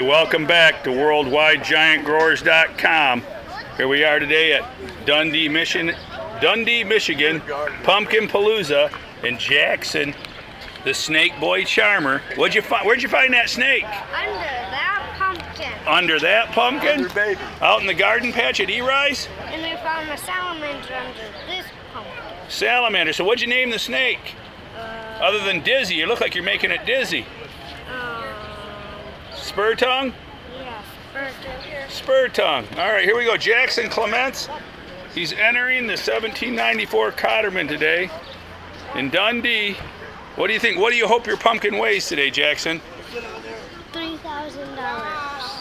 Welcome back to WorldwideGiantGrowers.com. Here we are today at Dundee, Michigan, Pumpkin Palooza, and Jackson, the Snake Boy Charmer. Where'd you find that snake? Under that pumpkin. Under that pumpkin? Under baby. Out in the garden patch at Eri's? And we found a salamander under this pumpkin. Salamander. So what'd you name the snake? Other than Dizzy, you look like you're making it dizzy. Spur tongue? Yeah, Spur tongue. All right, here we go. Jackson Clements. He's entering the 1794 Cotterman today in Dundee. What do you think? What do you hope your pumpkin weighs today, Jackson? $3,000.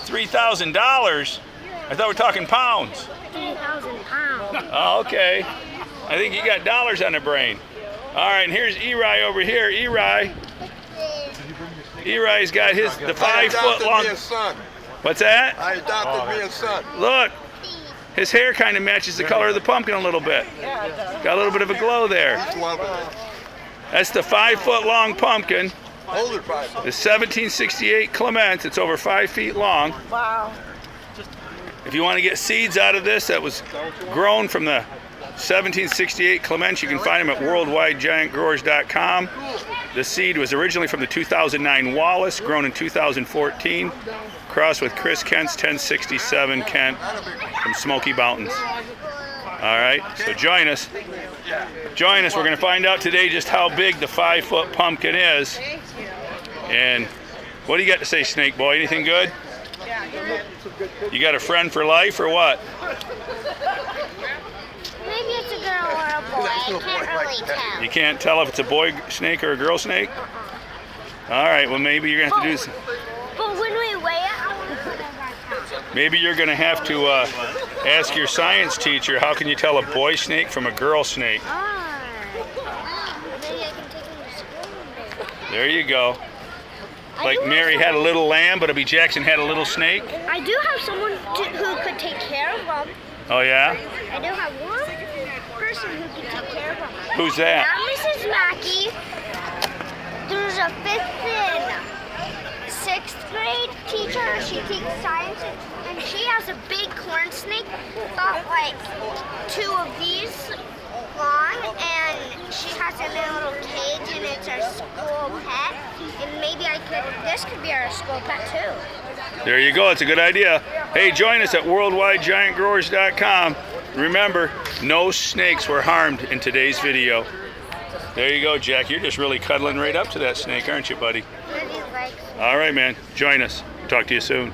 $3,000? I thought we were talking pounds. 3,000 pounds. Oh, okay. I think you got dollars on the brain. All right, and here's Eri over here. Eri's got the 5 foot long. What's that? I adopted me a son. Look, his hair kind of matches the color of the pumpkin a little bit. Got a little bit of a glow there. He's loving it. That's the 5 foot long pumpkin. Older 5. The 1768 Clements. It's over 5 feet long. Wow. If you want to get seeds out of this that was grown from the 1768 Clements, you can find them at WorldwideGiantGrowers.com. The seed was originally from the 2009 Wallace, grown in 2014, crossed with Chris Kent's 1067 Kent from Smoky Mountains. All right, so join us. Join us. We're going to find out today just how big the 5 foot pumpkin is. And what do you got to say, Snake Boy? Anything good? You got a friend for life or what? Maybe it's a girl or a boy. I can't really tell. You can't tell if it's a boy snake or a girl snake? All right, well maybe you're going to have to do some. But when we weigh it, I want to put it back down. Maybe you're going to have to ask your science teacher, how can you tell a boy snake from a girl snake? Maybe I can take him to school one day. There you go. Like Mary had a little lamb, but Abby Jackson had a little snake. I do have someone who could take care of them. Oh yeah? I do have one person who can take care of them. Who's that? Now, Mrs. Mackey, there's a 5th and 6th grade teacher. She teaches science, and she has a big corn snake, about like 2 of these long, and she has it in a little cage, and it's our school pet. And maybe this could be our school pet too. There you go. It's a good idea. Hey, join us at WorldwideGiantGrowers.com. Remember, no snakes were harmed in today's video. There you go, Jack. You're just really cuddling right up to that snake, aren't you, buddy? Maybe like All right, man. Join us. Talk to you soon.